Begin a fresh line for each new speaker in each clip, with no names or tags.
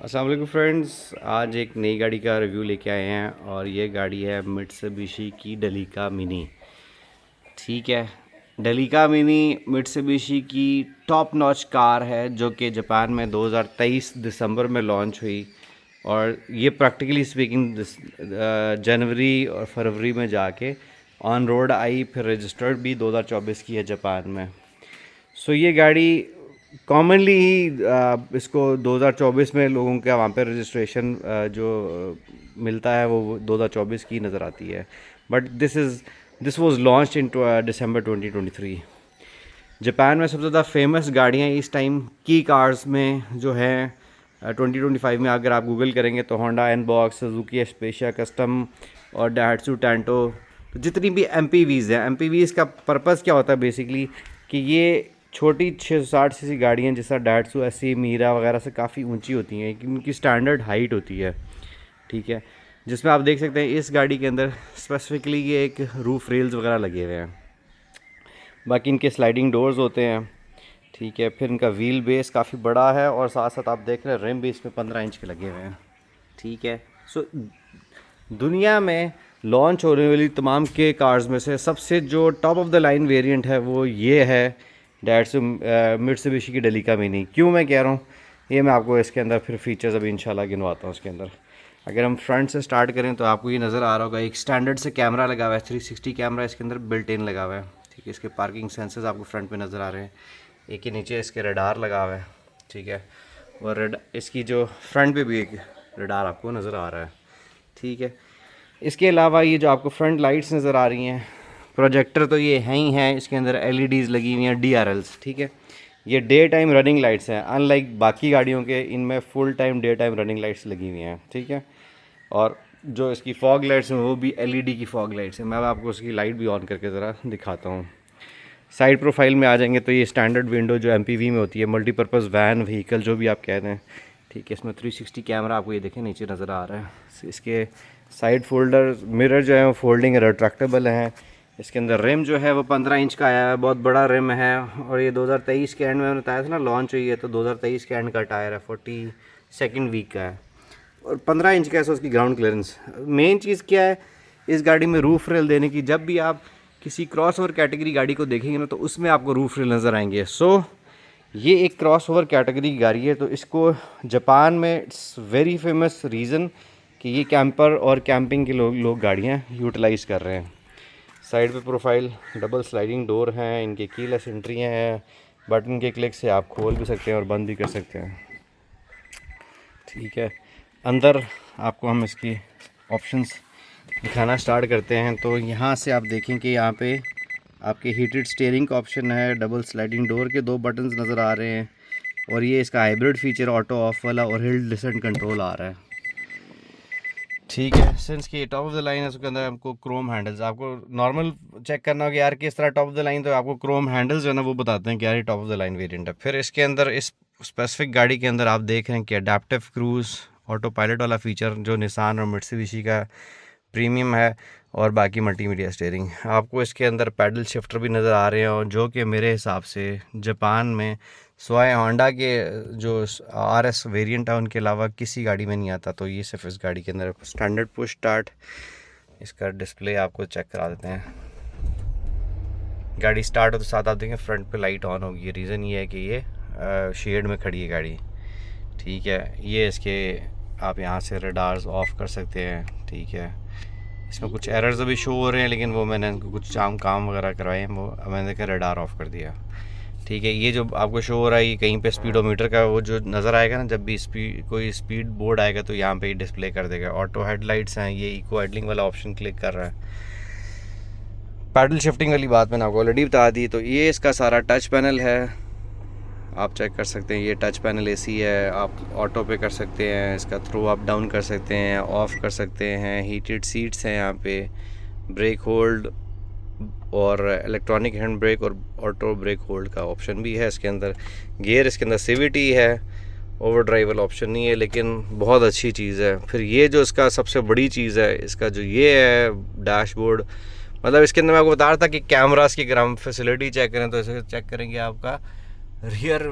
अस्सलाम वालेकुम फ्रेंड्स, आज एक नई गाड़ी का रिव्यू लेके आए हैं और ये गाड़ी है मित्सुबिशी की डेलिका मिनी। ठीक है, डेलिका मिनी मित्सुबिशी की टॉप नॉच कार है जो कि जापान में 2023 दिसंबर में लॉन्च हुई और ये प्रैक्टिकली स्पीकिंग जनवरी और फरवरी में जाके ऑन रोड आई, फिर रजिस्टर्ड भी 2024 की है जापान में। सो ये गाड़ी कॉमनली ही इसको 2024 में लोगों के वहाँ पे रजिस्ट्रेशन जो मिलता है वो 2024 की नज़र आती है, but this was launched in December 2023। Japan में सबसे ज़्यादा फेमस गाड़ियाँ इस टाइम की कार्स में जो है 2025 में अगर आप गूगल करेंगे तो होंडा एनबॉक्स, सुजुकी स्पेशिया कस्टम और डाइट्सू टैंटो। तो जितनी भी एम हैं, एम का पर्पज़ क्या होता है बेसिकली कि ये छोटी 660 सीसी गाड़ियाँ जैसा डाइट्सू एसी मीरा वगैरह से काफ़ी ऊंची होती हैं, इनकी स्टैंडर्ड हाइट होती है। ठीक है, जिसमें आप देख सकते हैं इस गाड़ी के अंदर स्पेसिफिकली ये एक रूफ रेल्स वगैरह लगे हुए हैं, बाकी इनके स्लाइडिंग डोर्स होते हैं। ठीक है, फिर इनका व्हील बेस काफ़ी बड़ा है और साथ साथ आप देख रहे हैं रिम भी इसमें 15 इंच के लगे हुए हैं। ठीक है, सो दुनिया में लॉन्च होने वाली तमाम के कार्स में से सबसे जो top of the line variant है वो ये है डाइट्सू मित्सुबिशी की डेलिका मिनी। क्यों मैं कह रहा हूँ ये मैं आपको इसके अंदर फिर फीचर्स अभी इंशाल्लाह गिनवाता हूँ। इसके अंदर अगर हम फ्रंट से स्टार्ट करें तो आपको ये नज़र आ रहा होगा, एक स्टैंडर्ड से कैमरा लगा हुआ है, 360 कैमरा इसके अंदर बिल्ट इन लगा हुआ है। ठीक है, इसके पार्किंग सेंसर्स आपको फ्रंट पे नज़र आ रहे हैं, एक ही नीचे इसके रडार लगा हुआ है। ठीक है, और इसकी जो फ्रंट पे भी एक रडार आपको नज़र आ रहा है। ठीक है, इसके अलावा ये जो आपको फ्रंट लाइट्स नज़र आ रही हैं, प्रोजेक्टर तो ये हैं ही हैं, इसके अंदर एलईडीज़ लगी हुई हैं, डीआरएल्स। ठीक है, ये डे टाइम रनिंग लाइट्स हैं, अनलाइक बाकी गाड़ियों के इनमें full time day time running lights लगी हुई हैं। ठीक है, और जो इसकी फॉग लाइट्स हैं वो भी एलईडी की फॉग लाइट्स हैं। मैं आपको उसकी लाइट भी ऑन करके ज़रा दिखाता हूँ। साइड प्रोफाइल में आ जाएंगे तो ये स्टैंडर्ड विंडो जो एमपीवी में होती है, मल्टीपर्पज़ वैन व्हीकल जो भी आप कहते हैं। ठीक है, इसमें 360 कैमरा आपको ये देखें नीचे नज़र आ रहा है। इसके साइड फोल्डर मिरर जो है वो फोल्डिंग रिट्रैक्टेबल हैं। इसके अंदर रिम जो है वो 15 इंच का आया है, बहुत बड़ा रिम है। और ये 2023 के एंड में बताया था ना लॉन्च हुई है, तो 2023 के एंड का टायर है, 42nd वीक का है और 15 इंच का है उसकी ग्राउंड क्लियरेंस। मेन चीज़ क्या है इस गाड़ी में, रूफ रेल देने की। जब भी आप किसी क्रॉस ओवर कैटेगरी गाड़ी को देखेंगे ना तो उसमें आपको रूफ रेल नज़र आएंगे। सो ये एक क्रॉस ओवर कैटेगरी की गाड़ी है, तो इसको जापान में इट्स वेरी फेमस रीज़न कि ये कैंपर और कैंपिंग के लोग गाड़ियाँ यूटिलाइज़ कर रहे हैं। साइड पे प्रोफाइल डबल स्लाइडिंग डोर हैं, इनके कीलेस एंट्रियाँ हैं, बटन के क्लिक से आप खोल भी सकते हैं और बंद भी कर सकते हैं। ठीक है, अंदर आपको हम इसकी ऑप्शंस दिखाना स्टार्ट करते हैं। तो यहाँ से आप देखें कि यहाँ पे आपके हीटेड स्टीयरिंग का ऑप्शन है, डबल स्लाइडिंग डोर के 2 बटन्स नज़र आ रहे हैं और ये इसका हाइब्रिड फीचर ऑटो ऑफ वाला और हिल डिसेंट कंट्रोल आ रहा है। ठीक है, सिंस कि टॉप ऑफ द लाइन है उसके अंदर आपको क्रोम हैंडल्स, आपको नॉर्मल चेक करना होगा यार किस तरह टॉप ऑफ द लाइन, तो आपको क्रोम हैंडल्स जो है ना वो बताते हैं कि यार ये top of the line variant है। फिर इसके अंदर इस स्पेसिफिक गाड़ी के अंदर आप देख रहे हैं कि अडेप्टिव क्रूज़ ऑटो पायलट वाला फीचर जो निसान और मित्सुबिशी का प्रीमियम है, और बाकी मल्टीमीडिया स्टीयरिंग। आपको इसके अंदर पैडल शिफ्टर भी नज़र आ रहे हैं और जो कि मेरे हिसाब से जापान में स्वाय होंडा के जो आरएस वेरिएंट है उनके अलावा किसी गाड़ी में नहीं आता, तो ये सिर्फ इस गाड़ी के अंदर स्टैंडर्ड पुश स्टार्ट। इसका डिस्प्ले आपको चेक करा देते हैं। गाड़ी स्टार्ट हो तो साथ आप देखें फ्रंट पे लाइट ऑन होगी, रीज़न ये है कि ये शेड में खड़ी है गाड़ी। ठीक है, ये इसके आप यहाँ से रडार्स ऑफ कर सकते हैं। ठीक है, इसमें कुछ एरर्स अभी शो हो रहे हैं लेकिन वो मैंने कुछ काम वगैरह करवाए हैं, वो मैंने देखा रडार ऑफ कर दिया। ठीक है, ये जो आपको शो हो रहा है ये कहीं पे स्पीडोमीटर का वो जो नज़र आएगा ना, जब भी कोई स्पीड बोर्ड आएगा तो यहाँ पे ही डिस्प्ले कर देगा। ऑटो हेडलाइट्स हैं, ये इको हेडलिंग वाला ऑप्शन क्लिक कर रहा है। पैडल शिफ्टिंग वाली बात मैंने आपको ऑलरेडी बता दी। तो ये इसका सारा टच पैनल है, आप चेक कर सकते हैं। ये टच पैनल एसी है, आप ऑटो पे कर सकते हैं, इसका थ्रो अप डाउन कर सकते हैं, ऑफ़ कर सकते हैं। हीटेड सीट्स हैं यहाँ पे, ब्रेक होल्ड और इलेक्ट्रॉनिक हैंड ब्रेक और ऑटो ब्रेक होल्ड का ऑप्शन भी है इसके अंदर। गियर इसके अंदर सीवीटी है, ओवर ड्राइव वाला ऑप्शन नहीं है, लेकिन बहुत अच्छी चीज़ है। फिर ये जो इसका सबसे बड़ी चीज़ है इसका जो ये है डैशबोर्ड, मतलब इसके अंदर मैं आपको बता रहा था कि कैमरास की अगर हम फैसिलिटी चेक करें तो इसे चेक करेंगे आपका रियर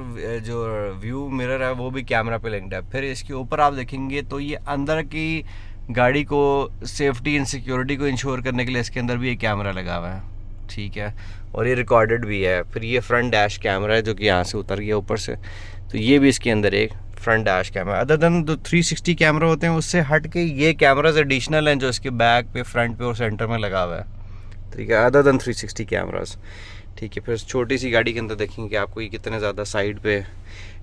जो व्यू मिरर है वो भी कैमरा पे लिंक्ड है। फिर इसके ऊपर आप देखेंगे तो ये अंदर की गाड़ी को सेफ्टी एंड सिक्योरिटी को इंश्योर करने के लिए इसके अंदर भी एक कैमरा लगा हुआ है, ठीक है, और ये रिकॉर्डेड भी है। फिर ये फ्रंट डैश कैमरा है जो कि यहाँ से उतर गया ऊपर से, तो ये भी इसके अंदर एक front dash camera. Other than जो 360 कैमरा होते हैं उससे हट के ये कैमराज एडिशनल हैं जो इसके बैक पे, फ्रंट पे और सेंटर में लगा हुआ है, ठीक है, अदर देन 360 कैमराज, ठीक है। फिर छोटी सी गाड़ी के अंदर देखेंगे आपको ये कितने ज़्यादा साइड पे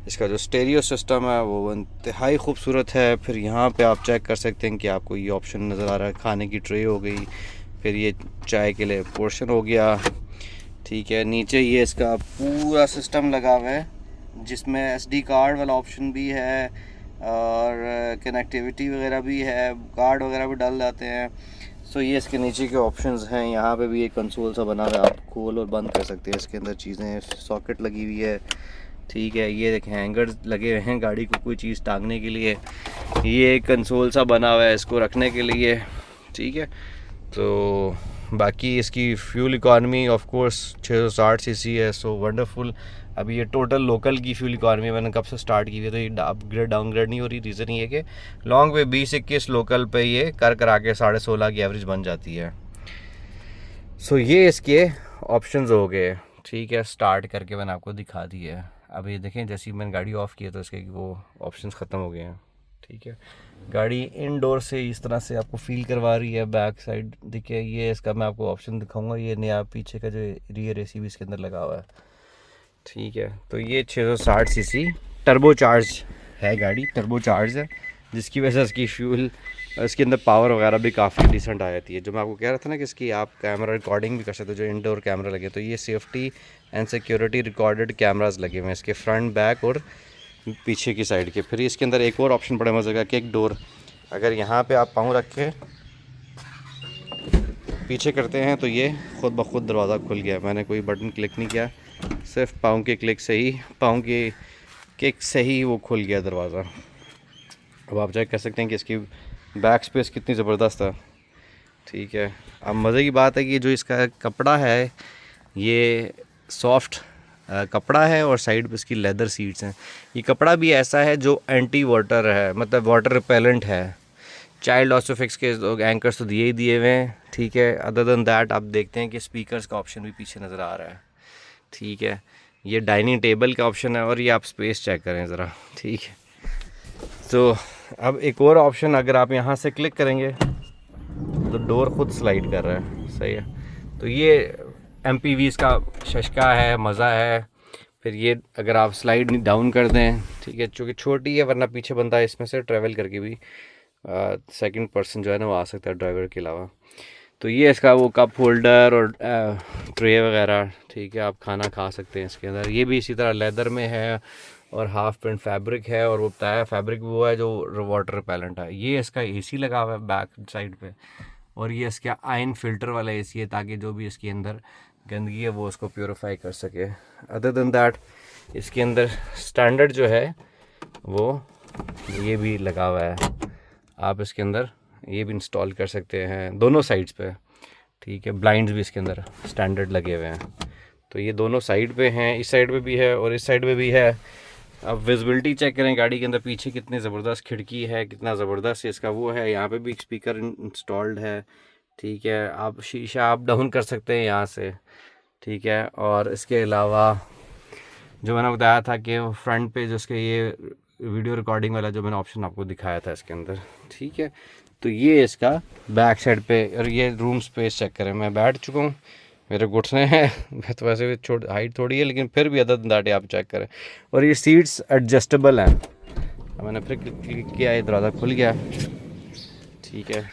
इसका जो स्टेरियो सिस्टम है वो इंतहाई खूबसूरत है। फिर यहाँ पे आप चेक कर सकते हैं कि आपको ये ऑप्शन नज़र आ रहा है, खाने की ट्रे हो गई, फिर ये चाय के लिए पोर्शन हो गया, ठीक है। नीचे ये इसका पूरा सिस्टम लगा हुआ है जिसमें SD कार्ड वाला ऑप्शन भी है और कनेक्टिविटी वगैरह भी है, कार्ड वगैरह भी डाल जाते हैं। सो ये इसके नीचे के ऑप्शंस हैं। यहाँ पे भी एक कंसोल सा बना हुआ है, आप खोल और बंद कर सकते हैं इसके अंदर चीज़ें, सॉकेट लगी हुई है, ठीक है। ये देखें हैंगर लगे हुए हैं गाड़ी को कोई चीज़ टांगने के लिए, ये एक कंसोल सा बना हुआ है इसको रखने के लिए, ठीक है। तो बाकी इसकी fuel economy of course 660 CC है, सो वंडरफुल। अभी ये टोटल लोकल की फ्यूल इकॉनमी मैंने कब से स्टार्ट की हुई है, तो ये अपग्रेड डाउनग्रेड नहीं हो रही। रीज़न ये है कि लॉन्ग वे 20-21 लोकल पे ये कर के 16.5 की एवरेज बन जाती है। सो ये इसके ऑप्शंस हो गए, ठीक है। स्टार्ट करके मैंने आपको दिखा दिया है। अब ये देखें जैसे ही मैंने गाड़ी ऑफ़ किया तो इसके वो ऑप्शंस ख़त्म हो गए हैं, ठीक है। गाड़ी इनडोर से इस तरह से आपको फील करवा रही है। बैक साइड देखिए, ये इसका मैं आपको ऑप्शन दिखाऊंगा, ये नया पीछे का जो रियर AC भी इसके अंदर लगा हुआ है, ठीक है। तो ये 660 सीसी टर्बो चार्ज है गाड़ी, टर्बो चार्ज है, जिसकी वजह से इसकी फ्यूल, इसके अंदर पावर वगैरह भी काफ़ी डिसेंट आ जाती है। जो मैं आपको कह रहा था ना कि इसकी आप कैमरा रिकॉर्डिंग भी कर सकते हो, जो इंडोर कैमरा लगे, तो ये safety and security recorded cameras लगे हुए हैं इसके फ्रंट, बैक और पीछे की साइड के। फिर इसके अंदर एक और ऑप्शन बड़ा मज़े का, किक डोर। अगर यहाँ पे आप पाँव रख के पीछे करते हैं तो ये खुद ब खुद दरवाज़ा खुल गया, मैंने कोई बटन क्लिक नहीं किया, सिर्फ पाँव के क्लिक से ही, पाँव के किक से ही वो खुल गया दरवाज़ा। अब आप चेक कर सकते हैं कि इसकी बैक स्पेस कितनी ज़बरदस्त है, ठीक है। अब मज़े की बात है कि जो इसका कपड़ा है ये सॉफ्ट कपड़ा है और साइड पे इसकी लेदर सीट्स हैं। ये कपड़ा भी ऐसा है जो एंटी वाटर है, मतलब वाटर रिपेलेंट है। चाइल्ड ऑसोफिक्स के एंकर्स तो दिए ही दिए हुए हैं, ठीक है। अदर देन दैट आप देखते हैं कि स्पीकर्स का ऑप्शन भी पीछे नज़र आ रहा है, ठीक है। ये डाइनिंग टेबल का ऑप्शन है और ये आप स्पेस चेक करें ज़रा, ठीक है। तो अब एक और ऑप्शन, अगर आप यहाँ से क्लिक करेंगे तो डोर खुद स्लाइड कर रहा है, सही है। तो ये MPVs का शशका है, मज़ा है। फिर ये अगर आप स्लाइड डाउन कर दें, ठीक है, चूँकि छोटी है, वरना पीछे बंदा इसमें से ट्रैवल करके भी सेकंड पर्सन जो है ना वो आ सकता है ड्राइवर के अलावा। तो ये इसका वो कप होल्डर और ट्रे वगैरह, ठीक है, आप खाना खा सकते हैं इसके अंदर। ये भी इसी तरह लेदर में है और हाफ प्रिंट फैब्रिक है, और वो बताया फैब्रिक वो है जो वाटर रिपेलेंट है। ये इसका AC लगा हुआ है बैक साइड पे, और ये इसका आयन फिल्टर वाला AC है ताकि जो भी इसके अंदर गंदगी है वो उसको प्योरीफाई कर सके। अदर देन दैट इसके अंदर स्टैंडर्ड जो है वो ये भी लगा हुआ है, आप इसके अंदर ये भी इंस्टॉल कर सकते हैं दोनों साइड्स पे, ठीक है। ब्लाइंड्स भी इसके अंदर स्टैंडर्ड लगे हुए हैं, तो ये दोनों साइड पे हैं, इस साइड पे भी है और इस साइड पे भी है। अब विजिबिलिटी चेक करें गाड़ी के अंदर, पीछे कितनी ज़बरदस्त खिड़की है, कितना ज़बरदस्त इसका वो है। यहाँ पे भी एक स्पीकर इंस्टॉल्ड है, ठीक है। आप शीशा अप डाउन कर सकते हैं यहाँ से, ठीक है। और इसके अलावा जो मैंने बताया था कि फ्रंट पे जो इसके ये वीडियो रिकॉर्डिंग वाला जो मैंने ऑप्शन आपको दिखाया था इसके अंदर, ठीक है। तो ये इसका बैक साइड पे, और ये रूम स्पेस चेक करें, मैं बैठ चुका हूँ, मेरे घुटने हैं, मैं तो वैसे भी हाइट थोड़ी है लेकिन फिर भी अदर दाटे आप चेक करें। और ये सीट्स एडजस्टेबल हैं, मैंने फिर क्लिक किया, ये दरवाज़ा खुल गया, ठीक है।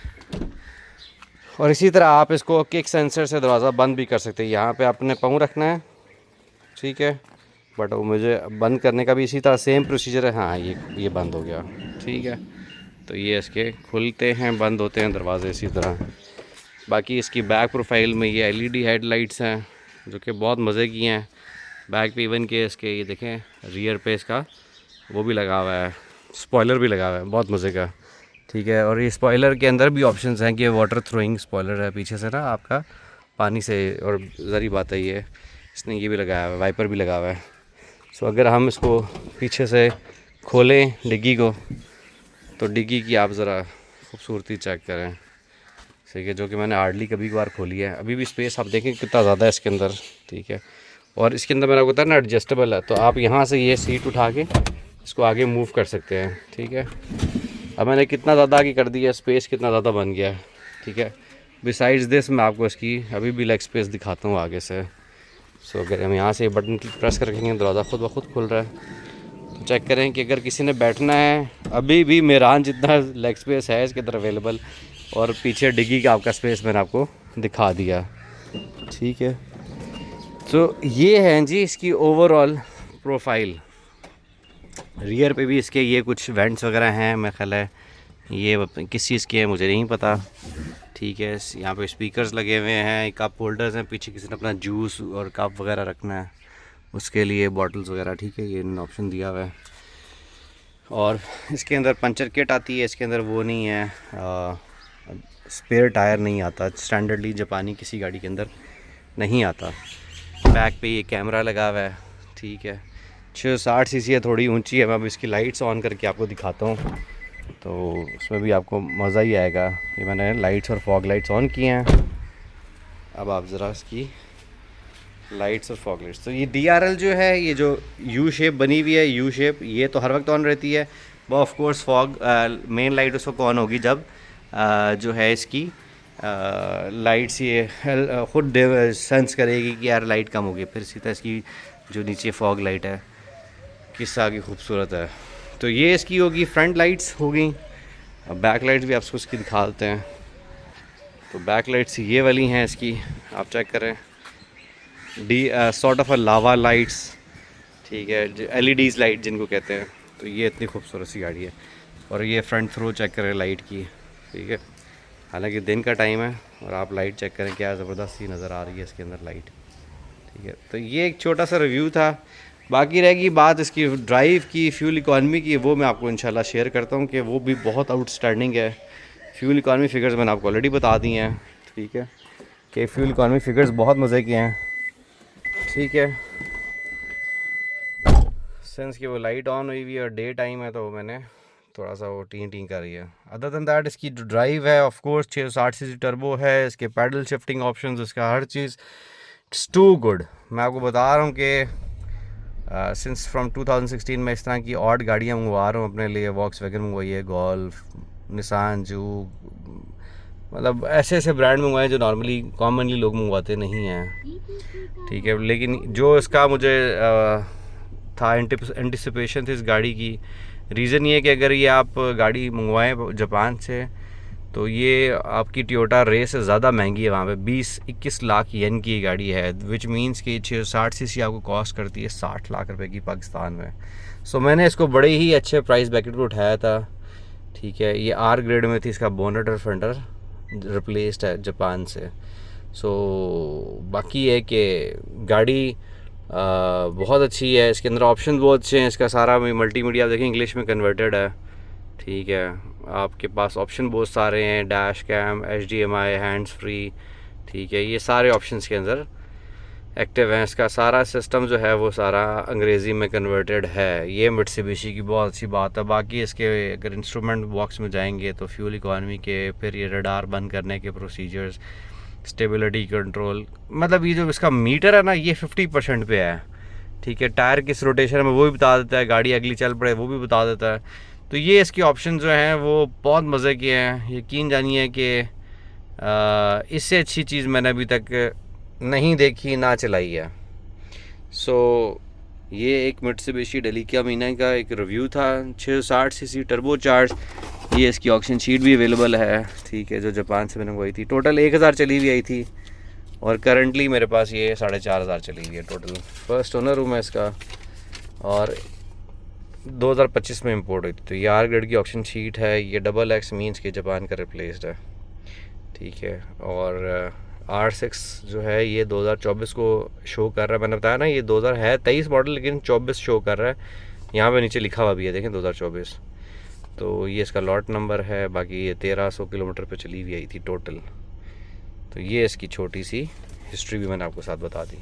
और इसी तरह आप इसको किक सेंसर से दरवाज़ा बंद भी कर सकते हैं। यहाँ पे आपने पाँव रखना है, ठीक है, बट वो मुझे बंद करने का भी इसी तरह सेम प्रोसीजर है। हाँ, ये बंद हो गया, ठीक है। तो ये इसके खुलते हैं, बंद होते हैं दरवाजे इसी तरह। बाकी इसकी बैक प्रोफाइल में ये LED हेडलाइट्स हैं जो कि बहुत मज़े की हैं। बैक पे इवन के इसके ये देखें रियर पे इसका वो भी लगा हुआ है, स्पॉइलर भी लगा हुआ है, बहुत मज़े का, ठीक है। और ये स्पॉइलर के अंदर भी ऑप्शंस हैं कि वाटर थ्रोइंग स्पॉइलर है, पीछे से ना आपका पानी से, और ज़री बात है ये इसने ये भी लगाया हुआ है, वाइपर भी लगा हुआ है। सो अगर हम इसको पीछे से खोलें डिग्गी को, तो डिग्गी की आप ज़रा खूबसूरती चेक करें। ठीक है, जो कि मैंने हार्डली कभी कभार खोली है। अभी भी स्पेस आप देखें कितना ज़्यादा है इसके अंदर। ठीक है, और इसके अंदर मैंने आपको बताया ना एडजस्टेबल है, तो आप यहाँ से ये सीट उठा के इसको आगे मूव कर सकते हैं। ठीक है, अब मैंने कितना ज़्यादा आगे कर दिया, स्पेस कितना ज़्यादा बन गया है। ठीक है, बिसाइड्स दिस मैं आपको इसकी अभी भी लेग स्पेस दिखाता हूँ आगे से। सो अगर हम यहाँ से बटन प्रेस कर रखेंगे, दरवाज़ा खुद ब खुद खुल रहा है। तो चेक करें कि अगर किसी ने बैठना है, अभी भी मेरान जितना लेग स्पेस है इसके अंदर अवेलेबल, और पीछे डिग्गी का आपका स्पेस मैंने आपको दिखा दिया। ठीक है, तो ये है जी इसकी ओवरऑल प्रोफाइल। रियर पे भी इसके ये कुछ वेंट्स वगैरह हैं, मेरा ख्याल है ये किस चीज़ के हैं मुझे नहीं पता। ठीक है, यहाँ पे स्पीकर्स लगे हुए हैं, कप होल्डर्स हैं, पीछे किसी ने अपना जूस और कप वगैरह रखना है उसके लिए, बॉटल्स वगैरह। ठीक है, ये ऑप्शन दिया हुआ है। और इसके अंदर पंचर किट आती है, इसके अंदर वो नहीं है, स्पेयर टायर नहीं आता, स्टैंडर्डली जापानी किसी गाड़ी के अंदर नहीं आता। बैक पे ये कैमरा लगा हुआ है। ठीक है, 660 सीसी है, थोड़ी ऊंची है। मैं अब इसकी लाइट्स ऑन करके आपको दिखाता हूँ, तो उसमें भी आपको मज़ा ही आएगा। ये मैंने लाइट्स और फॉग लाइट्स ऑन किए हैं। अब आप ज़रा इसकी लाइट्स और फॉग लाइट्स, तो ये DRL जो है, ये जो यू शेप बनी हुई है, यू शेप, ये तो हर वक्त ऑन रहती है। वो of course fog main light उस वक्त ऑन होगी जब जो है इसकी लाइट्स ये खुद सेंस करेगी कि यार लाइट कम होगी, फिर सीधा इसकी जो नीचे फॉग लाइट है किस आगे खूबसूरत है। तो ये इसकी होगी फ्रंट लाइट्स हो गई। अब बैक लाइट्स भी आपको इसकी दिखा देते हैं। तो बैक लाइट्स ये वाली हैं इसकी, आप चेक करें, sort of a lava lights. ठीक है, जो LEDs लाइट जिनको कहते हैं। तो ये इतनी खूबसूरत सी गाड़ी है। और ये फ्रंट थ्रो चेक करें लाइट की। ठीक है, हालांकि दिन का टाइम है और आप लाइट चेक करें क्या ज़बरदस्त सी नज़र आ रही है इसके अंदर लाइट। ठीक है, तो ये एक छोटा सा रिव्यू था। बाकी रहेगी बात इसकी ड्राइव की, फ्यूल इकॉनमी की, वो मैं आपको इंशाल्लाह शेयर करता हूँ कि वो भी बहुत आउटस्टैंडिंग है। फ्यूल इकॉनमी फ़िगर्स मैंने आपको ऑलरेडी बता दी हैं। ठीक है, कि फ्यूल इकॉनमी फ़िगर्स बहुत मज़े के हैं। ठीक है, सिंस कि वो लाइट ऑन हुई हुई है और डे टाइम है, तो मैंने थोड़ा सा वो टी कर रही है। अदर दैन दैट इसकी जो ड्राइव है, ऑफ कोर्स 660 सीसी टर्बो है, इसके पैडल शिफ्टिंग ऑप्शंस, इसका हर चीज़ इट्स टू गुड। मैं आपको बता रहा हूँ कि सिंस फ्रॉम 2016 में इस तरह की ऑड गाड़ियाँ मंगवा रहा हूँ अपने लिए। वॉक्सवैगन मंगवाई है, गोल्फ, निसान जूग, मतलब ऐसे ऐसे ब्रांड मंगवाए जो नॉर्मली कॉमनली लोग मंगवाते नहीं हैं। ठीक है, लेकिन जो इसका मुझे था एंटिसिपेशन थी इस गाड़ी की, रीज़न ये है कि अगर ये आप गाड़ी मंगवाएं जापान से, तो ये आपकी टोयोटा रेस से ज़्यादा महंगी है। वहाँ पे 20-21 लाख येन की गाड़ी है, विच मीन्स कि 660 सीसी आपको कॉस्ट करती है 60 लाख रुपए की पाकिस्तान में। सो मैंने इसको बड़े ही अच्छे प्राइस ब्रैकेट पर उठाया था। ठीक है, ये R ग्रेड में थी, इसका बोनट और फेंडर रिप्लेस्ड है जापान से। सो बाकी है कि गाड़ी बहुत अच्छी है, इसके अंदर ऑप्शन बहुत अच्छे हैं। इसका सारा मल्टीमीडिया देखें इंग्लिश में कन्वर्टेड है। ठीक है, आपके पास ऑप्शन बहुत सारे हैं, dash cam, HDMI, hands free. ठीक है, ये सारे ऑप्शंस के अंदर एक्टिव हैं। इसका सारा सिस्टम जो है वो सारा अंग्रेज़ी में कन्वर्टेड है। ये मित्सुबिशी की बहुत अच्छी बात है। बाकी इसके अगर इंस्ट्रूमेंट बॉक्स में जाएंगे तो फ्यूल इकॉनमी के, फिर ये रडार बंद करने के प्रोसीजर्स, स्टेबिलिटी कंट्रोल, मतलब ये जो इसका मीटर है ना, ये 50% पे है। ठीक है, टायर किस रोटेशन में वो भी बता देता है, गाड़ी अगली चल पड़े वो भी बता देता है। तो ये इसके ऑप्शन जो हैं वो बहुत मज़े के हैं। यकीन जानिए कि इससे अच्छी चीज़ मैंने अभी तक नहीं देखी, ना चलाई है। सो ये एक मित्सुबिशी डेलिका मीना का एक रिव्यू था। 660 सीसी टर्बो चार्ज, ये इसकी ऑक्शन शीट भी अवेलेबल है। ठीक है, जो जापान से मैंने मंगवाई थी। टोटल 1000 चली हुई आई थी और करंटली मेरे पास ये 4500 चली हुई है टोटल। फर्स्ट ओनर हूँ मैं इसका, और 2025 में इंपोर्ट हुई थी। तो ये R ग्रेड की ऑक्शन शीट है। ये XX मीन्स के जापान का रिप्लेस्ड है। ठीक है, और R6 जो है ये 2024 को शो कर रहा है। मैंने बताया ना ये 2023 मॉडल, लेकिन 24 शो कर रहा है। यहाँ पे नीचे लिखा हुआ भी है, देखें 2024। तो ये इसका लॉट नंबर है। बाकी ये 1300 किलोमीटर पे चली हुई आई थी टोटल। तो ये इसकी छोटी सी हिस्ट्री भी मैंने आपको साथ बता दी।